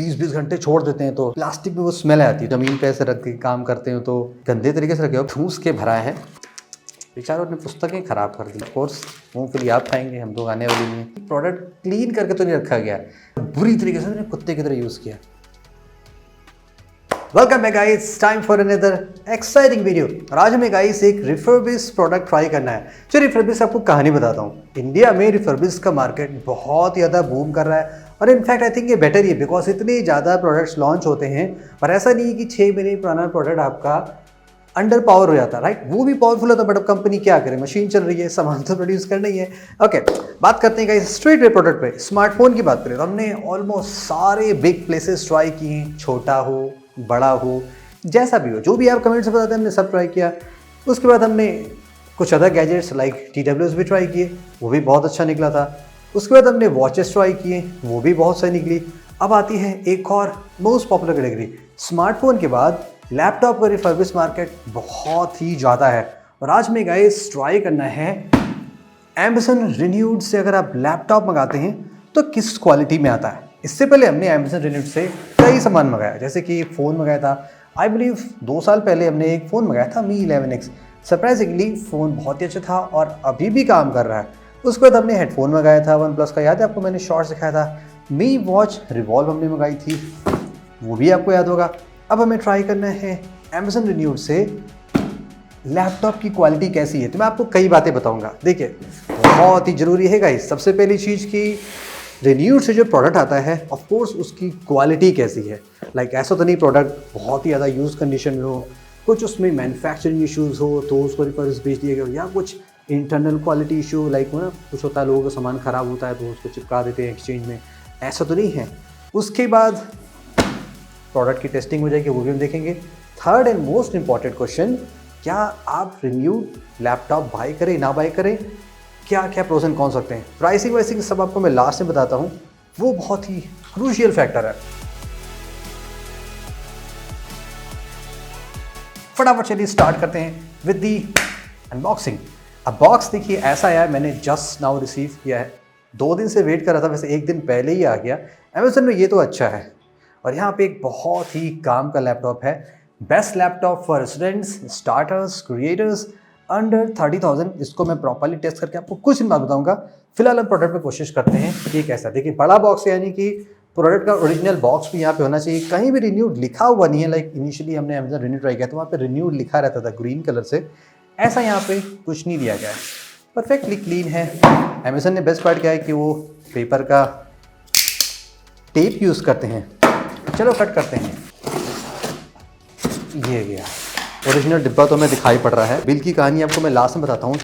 20-20 घंटे छोड़ देते हैं तो प्लास्टिक में वो स्मेल आती है। जमीन पे ऐसे रख के काम करते हो तो गंदे तरीके से रखे हो, ठूस के भरा है। बेचारों ने पुस्तकें खराब कर दी। कोर्स मूंगफली आप खाएंगे, हम तो खाने वाले नहीं है। प्रोडक्ट क्लीन करके तो नहीं रखा गया, बुरी तरीके से मैंने कुत्ते की तरह यूज किया। Welcome back guys, time for another exciting video. और आज हमें गाइस एक रिफर्बिश प्रोडक्ट ट्राई करना है। जो रिफर्बिश आपको कहानी बताता हूँ। इंडिया में रिफर्बिश का मार्केट बहुत ज़्यादा बूम कर रहा है और इनफैक्ट आई थिंक ये बेटर ही है बिकॉज इतने ज़्यादा प्रोडक्ट्स लॉन्च होते हैं। और ऐसा नहीं है कि 6 महीने पुराना प्रोडक्ट आपका अंडर पावर हो जाता है, राइट। वो भी पावरफुल होता है बट अब कंपनी क्या करे, मशीन चल रही है, सामान तो प्रोड्यूस करना ही है। ओके, बात करते हैं गाइस स्ट्रेट वे प्रोडक्ट पे। स्मार्टफोन की बात करें तो हमने ऑलमोस्ट सारे बिग प्लेसेस ट्राई किए, छोटा हो बड़ा हो जैसा भी हो, जो भी आप कमेंट से बताते हैं हमने सब ट्राई किया। उसके बाद हमने कुछ अदर गैजेट्स लाइक TWS भी ट्राई किए, वो भी बहुत अच्छा निकला था। उसके बाद हमने वॉचेस ट्राई किए, वो भी बहुत सही निकली। अब आती है एक और मोस्ट पॉपुलर कैटेगरी, स्मार्टफोन के बाद लैपटॉप का रिफर्बिश मार्केट बहुत ही ज़्यादा है। और आज में गाइस ट्राई करना है Amazon Renewed से अगर आप लैपटॉप मंगाते हैं तो किस क्वालिटी में आता है। इससे पहले हमने Amazon Renewed से कई सामान मंगाया, जैसे कि फ़ोन मंगाया था। आई बिलीव 2 साल पहले हमने एक फ़ोन मंगाया था Mi 11X। सरप्राइजिंगली फ़ोन बहुत ही अच्छा था और अभी भी काम कर रहा है। उसके बाद हमने हेडफोन मंगाया था OnePlus का, याद है आपको, मैंने शॉर्ट दिखाया था। Mi Watch Revolve हमने मंगाई थी, वो भी आपको याद होगा। अब हमें ट्राई करना है Amazon Renewed से लैपटॉप की क्वालिटी कैसी है। तो मैं आपको कई बातें बताऊंगा। देखिए, बहुत ही ज़रूरी है गाइस, सबसे पहली चीज़ की Renewed से जो प्रोडक्ट आता है ऑफ कोर्स उसकी क्वालिटी कैसी है। लाइक ऐसा तो नहीं प्रोडक्ट बहुत ही ज़्यादा यूज़ कंडीशन में हो, कुछ उसमें मैन्युफैक्चरिंग इश्यूज़ हो तो उसको रिफर्बिश बेच दिया गया हो, या कुछ इंटरनल क्वालिटी इशू लाइक ना कुछ होता है, लोगों का सामान ख़राब होता है तो उसको चिपका देते हैं एक्सचेंज में, ऐसा तो नहीं है। उसके बाद प्रोडक्ट की टेस्टिंग हो जाएगी, वो भी हम देखेंगे। Third and most important question, क्या आप Renewed लैपटॉप बाई करें ना बाई करें, क्या क्या प्रोज एंड कॉन्स सकते हैं। प्राइसिंग वाइसिंग सब आपको मैं लास्ट में बताता हूँ, वो बहुत ही क्रूशियल फैक्टर है। फटाफट चलिए स्टार्ट करते हैं विद दी अनबॉक्सिंग। अब बॉक्स देखिए ऐसा आया है, मैंने जस्ट नाउ रिसीव किया है। 2 दिन से वेट कर रहा था, वैसे 1 दिन पहले ही आ गया Amazon में, ये तो अच्छा है। और यहाँ पे एक बहुत ही काम का लैपटॉप है, best laptop for students, starters, creators under 30,000। इसको मैं प्रॉपर्ली टेस्ट करके आपको कुछ दिन बाद बताऊंगा। फिलहाल हम प्रोडक्ट पे कोशिश करते हैं ये कैसा। देखिए बड़ा बॉक्स है, यानी कि प्रोडक्ट का ओरिजिनल बॉक्स भी यहाँ पे होना चाहिए। कहीं भी Renewed लिखा हुआ नहीं है। लाइक इनिशियली हमने Amazon Renewed ट्राई किया तो वहाँ पे Renewed लिखा रहता था ग्रीन कलर से, ऐसा यहाँ पे कुछ नहीं दिया गया है, परफेक्टली क्लीन है। Amazon ने बेस्ट पार्ट क्या है कि वो पेपर का टेप यूज़ करते हैं। चलो कट करते हैं। ये गया ओरिजिनल डिब्बा, तो हमें दिखाई पड़ रहा है। बिल की कहानी आपको मैं लास्ट में बताता हूँ।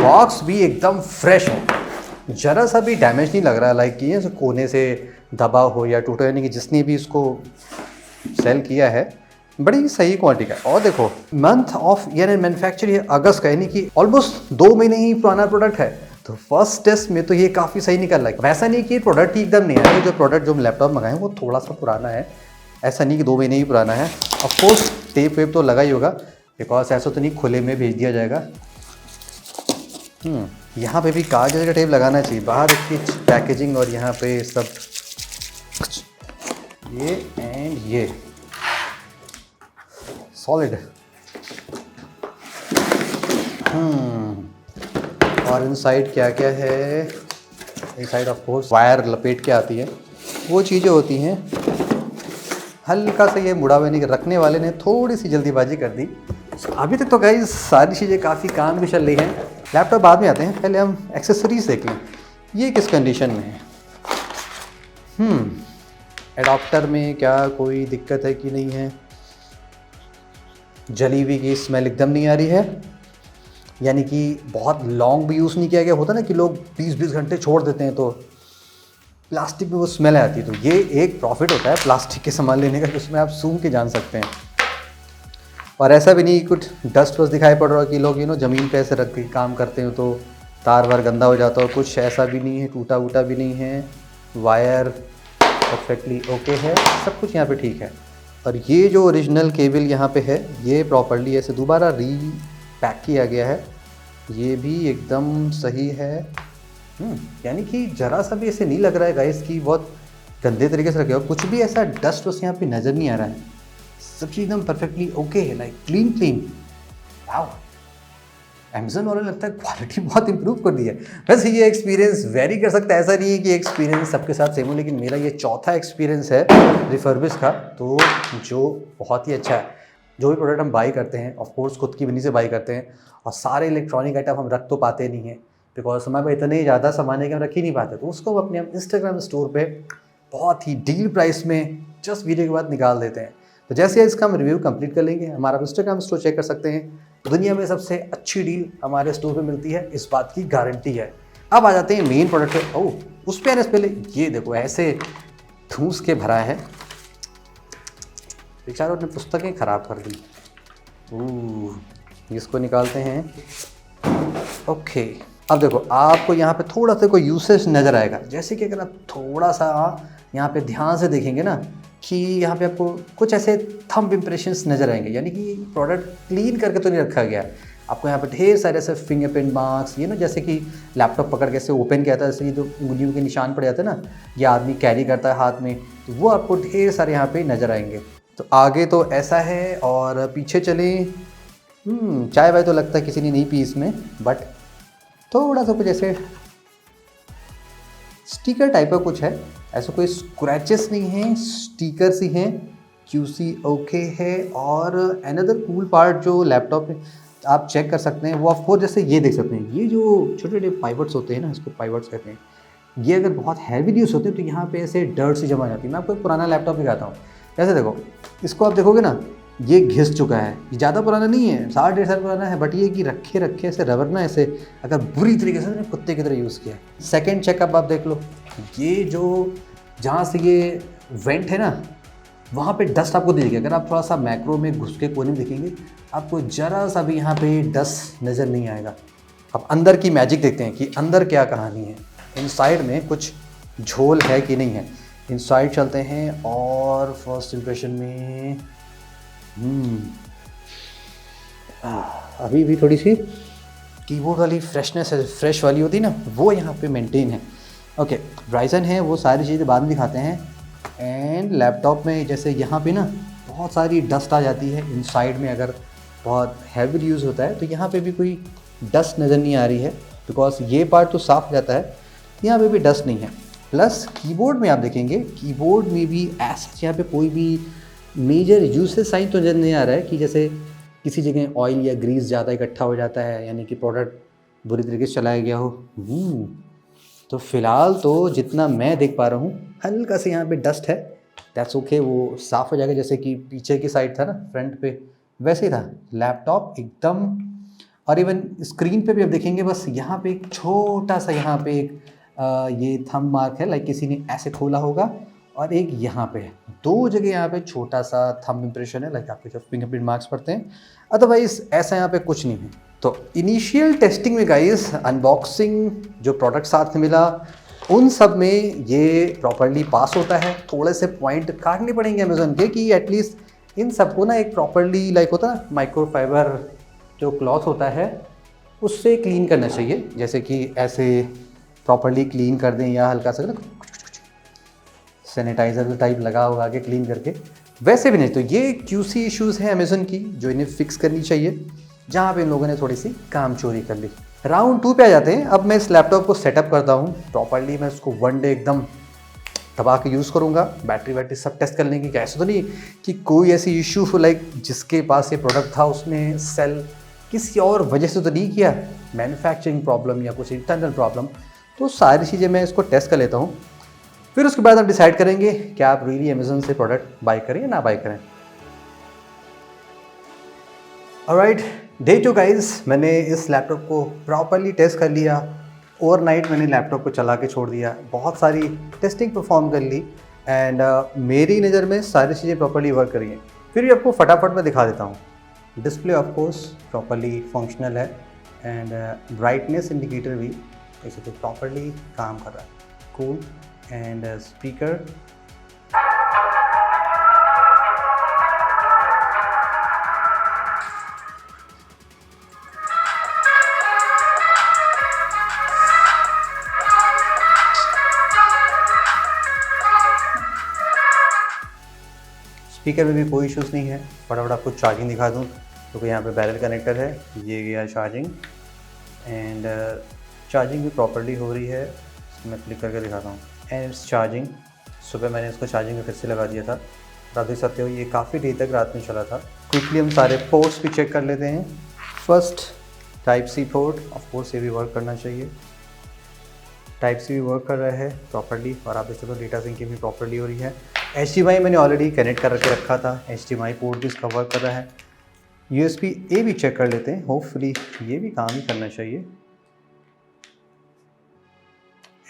बॉक्स भी एकदम फ्रेश है, जरा सा भी डैमेज नहीं लग रहा है, लाइक ये कोने से दबा हो या टूटा, यानी कि जिसने भी इसको सेल किया है बड़ी सही क्वालिटी का। और देखो मंथ ऑफ ईयर मैन्युफैक्चर ये अगस्त का, यानी कि ऑलमोस्ट 2 महीने ही पुराना प्रोडक्ट है। तो फर्स्ट टेस्ट में तो ये काफ़ी सही निकल रहा है। वैसा नहीं कि प्रोडक्ट ही एकदम नहीं है, जो प्रोडक्ट जो हम लैपटॉप मंगाए वो थोड़ा सा पुराना है, ऐसा नहीं कि 2 महीने ही पुराना है। ऑफकोर्स टेप वेप तो लगा ही होगा बिकॉज ऐसा तो नहीं खुले में भेज दिया जाएगा। यहाँ पे भी कागज का टेप लगाना चाहिए, बाहर इसकी पैकेजिंग और यहाँ पे सब ये एंड ये सॉलिड। और इनसाइड क्या क्या है, इनसाइड ऑफ कोर्स वायर लपेट के आती है, वो चीज़ें होती हैं। हल्का सा ये मुड़ा हुआ नहीं, रखने वाले ने थोड़ी सी जल्दीबाजी कर दी। अभी तक तो गाइस सारी चीज़ें काफ़ी काम की चल रही हैं। लैपटॉप बाद में आते हैं, पहले हम एक्सेसरीज देख लें। ये किस कंडीशन में है, एडाप्टर में क्या कोई दिक्कत है कि नहीं है। जली हुई की स्मेल एकदम नहीं आ रही है, यानी कि बहुत लॉन्ग भी यूज़ नहीं किया गया। होता ना कि लोग 20-20 घंटे छोड़ देते हैं तो प्लास्टिक में वो स्मेल आती है। तो ये एक प्रॉफिट होता है प्लास्टिक के सामान लेने का, उसमें आप सूंघ के जान सकते हैं। और ऐसा भी नहीं कुछ डस्ट वस्ट दिखाई पड़ रहा है कि लोग ज़मीन पे ऐसे रख के काम करते हो तो तार वार गंदा हो जाता हो, कुछ ऐसा भी नहीं है, टूटा वूटा भी नहीं है। वायर परफेक्टली ओके है, सब कुछ यहाँ पे ठीक है। और ये जो ओरिजिनल केबल यहाँ पे है ये प्रॉपर्ली ऐसे दोबारा पैक किया गया है, ये भी एकदम सही है। यानी कि ज़रा सा भी ऐसे नहीं लग रहा है गाइस कि बहुत गंदे तरीके से रखे हो, कुछ भी ऐसा डस्ट वस्ट यहाँ पे नज़र नहीं आ रहा है, सब चीज़ एकदम परफेक्टली ओके है, like clean clean. Wow, Amazon वालों ने लगता है क्वालिटी बहुत इंप्रूव कर दी है। वैसे ये एक्सपीरियंस वेरी कर सकता है, ऐसा नहीं है कि एक्सपीरियंस सबके साथ सेम हो, लेकिन मेरा ये चौथा एक्सपीरियंस है रिफर्बिश का, तो जो बहुत ही अच्छा है। जो भी प्रोडक्ट हम बाई करते हैं ऑफ कोर्स खुद की मनी से बाई करते हैं, और सारे इलेक्ट्रॉनिक आइटम हम रख तो पाते नहीं हैं, बिकॉज हमारे पास इतने ज़्यादा सामान है कि हम रख ही नहीं पाते, तो उसको हम अपने इंस्टाग्राम स्टोर पे बहुत ही डील प्राइस में जस्ट वीडियो के बाद निकाल देते हैं। तो जैसे इसका हम रिव्यू कंप्लीट कर लेंगे, हमारा इंस्टाग्राम स्टोर चेक कर सकते हैं, दुनिया में सबसे अच्छी डील हमारे स्टोर पे मिलती है, इस बात की गारंटी है। अब आ जाते हैं मेन प्रोडक्ट पे। ओह, उस पे आने से पहले ये देखो ऐसे ठूस के भरा है, बेचारों ने पुस्तकें खराब कर दी। इसको निकालते हैं। ओके, अब देखो आपको यहाँ पे थोड़ा सा कोई यूसेज नज़र आएगा, जैसे कि अगर आप थोड़ा सा यहाँ पे ध्यान से देखेंगे ना कि यहाँ पे आपको कुछ ऐसे थंब इम्प्रेशंस नज़र आएंगे, यानी कि प्रोडक्ट क्लीन करके तो नहीं रखा गया है। आपको यहाँ पे ढेर सारे ऐसे फिंगरप्रिंट मार्क्स, ये ना जैसे कि लैपटॉप पकड़ के ऐसे ओपन किया था, जैसे ये जो उंगलियों के निशान पड़ जाते हैं ना, ये आदमी कैरी करता है हाथ में, तो वो आपको ढेर सारे यहाँ पे नज़र आएंगे। तो आगे तो ऐसा है, और पीछे चलें, चाय वाय तो लगता है किसी ने नहीं पी इसमें, बट थोड़ा सा कुछ ऐसे स्टिकर टाइप का कुछ है, ऐसा कोई स्क्रैचेस नहीं है, स्टिकर्स ही हैं, QC ओके है। और अनदर कूल पार्ट जो लैपटॉप में आप चेक कर सकते हैं वो आपको, जैसे ये देख सकते हैं, ये जो छोटे छोटे पाइवट्स होते हैं ना, इसको पाइवट्स कहते हैं, ये अगर बहुत हैवी यूज़ होते हैं तो यहाँ पे ऐसे डर्ट सी जमा जाती है। मैं आपको एक पुराना लैपटॉप दिखाता हूँ, जैसे देखो, इसको आप देखोगे ना, ये घिस चुका है, ये ज़्यादा पुराना नहीं है, 60-1.5 साल पुराना है, बट ये कि रखे रखे ऐसे रबर ना ऐसे अगर बुरी तरीके से कुत्ते की तरह यूज़ किया। सेकेंड चेकअप आप देख लो, ये जो जहाँ से ये वेंट है ना, वहाँ पे डस्ट आपको दिखेगी। अगर आप थोड़ा सा मैक्रो में घुस के कोने में देखेंगे, आपको ज़रा सा भी यहाँ पे डस्ट नज़र नहीं आएगा। अब अंदर की मैजिक देखते हैं कि अंदर क्या कहानी है, इनसाइड में कुछ झोल है कि नहीं है। इनसाइड चलते हैं, और फर्स्ट इम्प्रेशन में अभी भी थोड़ी सी कीबोर्ड वाली फ्रेशनेस है, फ्रेश वाली होती है ना, वो यहाँ पे मेंटेन है। ओके, राइजन है, वो सारी चीज़ें बाद में दिखाते हैं। एंड लैपटॉप में जैसे यहाँ पे ना बहुत सारी डस्ट आ जाती है इनसाइड में, अगर बहुत हैवी यूज़ होता है तो यहाँ पे भी कोई डस्ट नज़र नहीं आ रही है, बिकॉज ये पार्ट तो साफ हो जाता है, यहाँ पे भी डस्ट नहीं है। प्लस कीबोर्ड में आप देखेंगे, कीबोर्ड में भी ऐसा यहाँ पे कोई भी मेजर यूसेज साइन तो नज़र नहीं आ रहा है कि जैसे किसी जगह ऑयल या ग्रीस ज़्यादा इकट्ठा हो जाता है, यानी कि प्रोडक्ट बुरी तरीके से चलाया गया हो। तो फ़िलहाल तो जितना मैं देख पा रहा हूँ, हल्का से यहाँ पे डस्ट है, दैट्स ओके, वो साफ़ हो जाएगा, जैसे कि पीछे की साइड था ना फ्रंट पे, वैसे ही था लैपटॉप एकदम। और इवन स्क्रीन पे भी आप देखेंगे, बस यहाँ पे एक छोटा सा यहाँ पे एक ये थंब मार्क है, लाइक किसी ने ऐसे खोला होगा, और एक यहाँ पे है, दो जगह यहाँ पे छोटा सा थंब इम्प्रेशन है, लाइक आपके जब फिंगरप्रिंट मार्क्स पड़ते हैं। अदरवाइज ऐसा यहाँ पे कुछ नहीं है। तो इनिशियल टेस्टिंग में गाइस, अनबॉक्सिंग जो प्रोडक्ट साथ में मिला, उन सब में ये प्रॉपरली पास होता है। थोड़े से पॉइंट काटने पड़ेंगे अमेज़न के कि एटलीस्ट इन सबको ना एक प्रॉपरली, लाइक होता है माइक्रोफाइबर जो क्लॉथ होता है उससे क्लीन करना चाहिए, जैसे कि ऐसे प्रॉपरली क्लीन कर दें, या हल्का सा सैनिटाइज़र टाइप लगा होगा के क्लीन करके, वैसे भी नहीं। तो ये QC इश्यूज़ हैं अमेज़न की जो इन्हें फिक्स करनी चाहिए, जहाँ पे इन लोगों ने थोड़ी सी काम चोरी कर ली। राउंड 2 पे आ जाते हैं। अब मैं इस लैपटॉप को सेटअप करता हूँ प्रॉपरली, मैं इसको 1 डे एकदम दबा के यूज़ करूँगा, बैटरी सब टेस्ट कर लेंगे कि ऐसा तो नहीं कि कोई ऐसी इशू हो, लाइक जिसके पास ये प्रोडक्ट था उसने सेल किसी और वजह से तो नहीं किया, मैन्युफैक्चरिंग प्रॉब्लम या कुछ इंटरनल प्रॉब्लम। तो सारी चीज़ें मैं इसको टेस्ट कर लेता हूँ, फिर उसके बाद आप डिसाइड करेंगे कि आप रियली अमेज़न से प्रोडक्ट बाई करें या ना बाई करें। ऑलराइट, डे 2 गाइज, मैंने इस लैपटॉप को प्रॉपरली टेस्ट कर लिया। ओवरनाइट मैंने लैपटॉप को चला के छोड़ दिया, बहुत सारी टेस्टिंग परफॉर्म कर ली, एंड मेरी नज़र में सारी चीज़ें प्रॉपरली वर्क करी हैं। फिर भी आपको फटाफट मैं दिखा देता हूँ। Display of course properly functional है, एंड ब्राइटनेस इंडिकेटर भी इसे तो प्रॉपरली काम कर रहा है। कूल एंड स्पीकर, स्पीकर में भी कोई इश्यूज़ नहीं है। फटाफट आपको चार्जिंग दिखा दूँ तो यहाँ पे बैरल कनेक्टर है, ये गया चार्जिंग एंड चार्जिंग भी प्रॉपर्ली हो रही है। इसको मैं क्लिक करके दिखाता हूँ एंड इट्स चार्जिंग। सुबह मैंने इसको चार्जिंग में फिर से लगा दिया था, आप देख सकते हो ये काफ़ी देर तक रात में चला था। क्विकली हम सारे पोर्ट्स भी चेक कर लेते हैं। First type C port, of course ये भी वर्क करना चाहिए। टाइप सी भी वर्क कर रहा है प्रॉपर्ली और आप देख सकते हो डेटा सिंकिंग भी प्रॉपर्ली हो रही है। HDMI मैंने ऑलरेडी कनेक्ट करके रखा था, HDMI पोर्ट भी इसका वर्क कर रहा है। USB A भी चेक कर लेते हैं, होपफुली ये भी काम ही करना चाहिए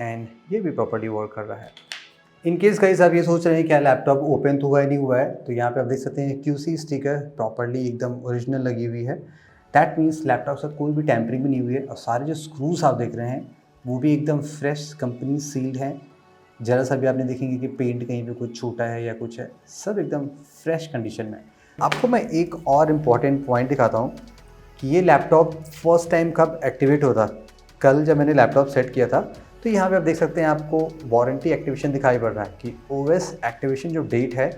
एंड ये भी प्रॉपर्ली वर्क कर रहा है। इन केस गाइस आप ये सोच रहे हैं क्या लैपटॉप ओपन तो हुआ है नहीं हुआ है, तो यहाँ पे आप देख सकते हैं QC स्टिकर प्रॉपर्ली एकदम ओरिजिनल लगी हुई है। दैट मीन्स लैपटॉप से कोई भी टैम्परिंग भी नहीं हुई है और सारे जो स्क्रूज आप देख रहे हैं वो भी एकदम फ्रेश कंपनी सील्ड हैं। ज़रा सा भी आपने देखेंगे कि पेंट कहीं पे कुछ छूटा है या कुछ है, सब एकदम फ्रेश कंडीशन में। आपको मैं एक और इम्पॉर्टेंट पॉइंट दिखाता हूँ कि ये लैपटॉप फर्स्ट टाइम कब एक्टिवेट होता। कल जब मैंने लैपटॉप सेट किया था तो यहाँ पे आप देख सकते हैं आपको वारंटी एक्टिवेशन दिखाई पड़ रहा है कि OS एक्टिवेशन जो डेट है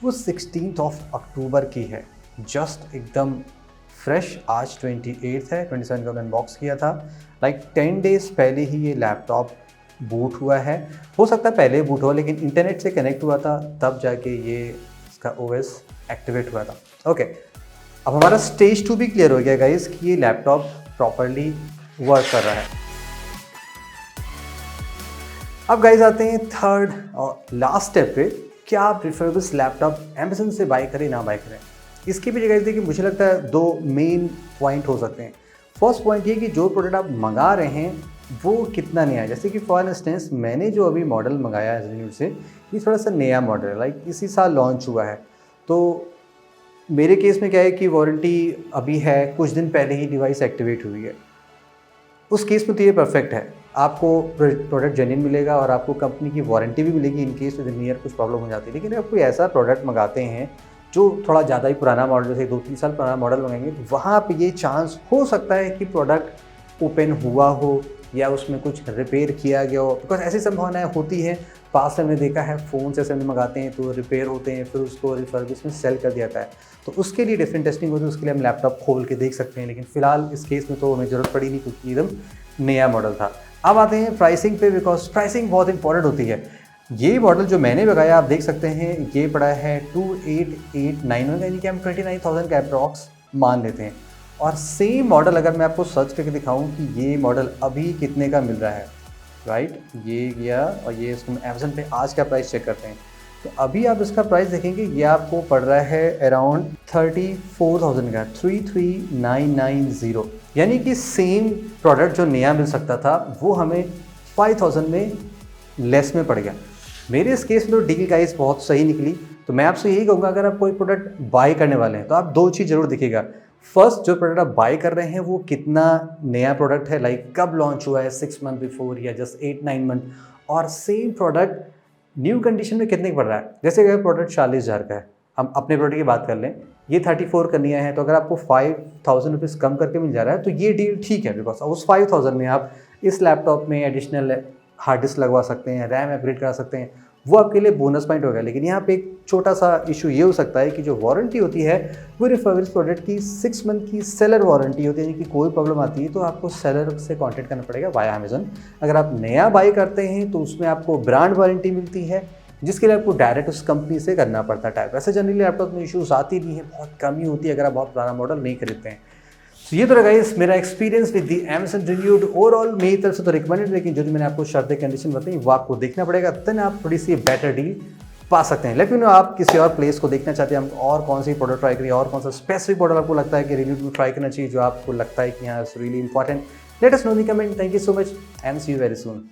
वो 16 अक्टूबर की है। जस्ट एकदम फ्रेश, आज 28 है, 27 का अनबॉक्स किया था। लाइक 10 डेज़ पहले ही ये लैपटॉप बूट हुआ है। हो सकता है पहले बूट हुआ लेकिन इंटरनेट से कनेक्ट हुआ था तब जाके ये इसका OS एक्टिवेट हुआ था। ओके, अब हमारा स्टेज 2 भी क्लियर हो गया गाइस कि ये लैपटॉप प्रॉपर्ली वर्क कर रहा है। अब गाइस आते हैं थर्ड और लास्ट स्टेप पे, क्या आप रिफर्बिश्ड लैपटॉप अमेज़न से बाय करें ना बाय करें। इसके पीछे गाइस देखिए मुझे लगता है दो मेन पॉइंट हो सकते हैं। फर्स्ट पॉइंट ये कि जो प्रोडक्ट आप मंगा रहे हैं वो कितना नया है। जैसे कि फॉर इंस्टेंस मैंने जो अभी मॉडल मंगाया है Zenute से, ये थोड़ा सा नया मॉडल है, लाइक इसी साल लॉन्च हुआ है। तो मेरे केस में क्या है कि वारंटी अभी है, कुछ दिन पहले ही डिवाइस एक्टिवेट हुई है। उस केस में तो ये परफेक्ट है, आपको प्रोडक्ट जेन्युइन मिलेगा और आपको कंपनी की वारंटी भी मिलेगी इन केस विद नियर कुछ प्रॉब्लम हो जाती है। लेकिन आप कोई ऐसा प्रोडक्ट मंगाते हैं जो थोड़ा ज़्यादा ही पुराना मॉडल, जैसे 2-3 साल पुराना मॉडल मंगाएंगे, तो वहाँ पे ये चांस हो सकता है कि प्रोडक्ट ओपन हुआ हो या उसमें कुछ रिपेयर किया गया हो, बिकॉज ऐसी संभावनाएं होती है। पास में हमने देखा है फ़ोन से हमने मंगाते हैं तो रिपेयर होते हैं, फिर उसको रिफर्बिश में सेल कर दिया जाता है। तो उसके लिए डिफरेंट टेस्टिंग होती है, उसके लिए हम लैपटॉप खोल के देख सकते हैं। लेकिन फिलहाल इस केस में तो हमें ज़रूरत पड़ी नहीं क्योंकि एकदम नया मॉडल था। अब आते हैं प्राइसिंग पे, बिकॉज प्राइसिंग बहुत इंपॉर्टेंट होती है। ये मॉडल जो मैंने लगाया आप देख सकते हैं ये पड़ा है 28,891, यानी कि हम 29,000 का अप्रॉक्स मान लेते हैं। और सेम मॉडल अगर मैं आपको सर्च करके दिखाऊं कि ये मॉडल अभी कितने का मिल रहा है, राइट, ये गया और ये इसको अमेज़न पे आज का प्राइस चेक करते हैं तो अभी आप इसका प्राइस देखेंगे ये आपको पड़ रहा है अराउंड 34,000 का, 33,990। यानी कि सेम प्रोडक्ट जो नया मिल सकता था वो हमें 5,000 में लेस में पड़ गया। मेरे इस केस में तो डील गाइस बहुत सही निकली। तो मैं आपसे यही कहूँगा अगर आप कोई प्रोडक्ट बाय करने वाले हैं तो आप दो चीज़ जरूर देखिएगा। फर्स्ट, जो प्रोडक्ट आप बाय कर रहे हैं वो कितना नया प्रोडक्ट है, लाइक कब लॉन्च हुआ है, 6 मंथ बिफोर या जस्ट 8-9 मंथ, और सेम प्रोडक्ट न्यू कंडीशन में कितने का पड़ रहा है। जैसे अगर प्रोडक्ट 40,000 का है, हम अपने प्रोडक्ट की बात कर लें, ये 34 का नया है, तो अगर आपको 5,000 रुपीज़ कम करके मिल जा रहा है तो ये डील ठीक है, बिकॉज उस 5,000 में आप इस लैपटॉप में एडिशनल हार्ड डिस्क लगवा सकते हैं, रैम अपग्रेड करा सकते हैं, वो आपके लिए बोनस पॉइंट होगा। लेकिन यहाँ पे एक छोटा सा इशू ये हो सकता है कि जो वारंटी होती है वो रिफर्बिश्ड प्रोडक्ट की 6 मंथ की सेलर वारंटी होती है, यानी कि कोई प्रॉब्लम आती है तो आपको सेलर से कांटेक्ट करना पड़ेगा वाया अमेज़न। अगर आप नया बाई करते हैं तो उसमें आपको ब्रांड वारंटी मिलती है, जिसके लिए आपको डायरेक्ट उस कंपनी से करना पड़ता है टाइप। वैसे जनरली लैपटॉप में इशूज़ आती नहीं है, बहुत कम ही होती है अगर आप बहुत पुराना मॉडल नहीं खरीदते हैं। तो ये तो रहा गाइस मेरा experience with the Amazon Zenute। Overall मेरी तरफ से तो रिकमेंडेड, लेकिन जो मैंने आपको शर्तें कंडीशन बताई वो आपको देखना पड़ेगा, देन आप थोड़ी सी बेटर डील पा सकते हैं। लेट मी नो आप किसी और प्लेस को देखना चाहते हैं, हम और कौन सी प्रोडक्ट ट्राई करिए, और कौन सा स्पेसिफिक मॉडल आपको लगता है कि रिव्यू में ट्राई करना चाहिए, जो आपको लगता है कि हाँ it's really important. Let us know in the comment. Thank you so much and see you very soon.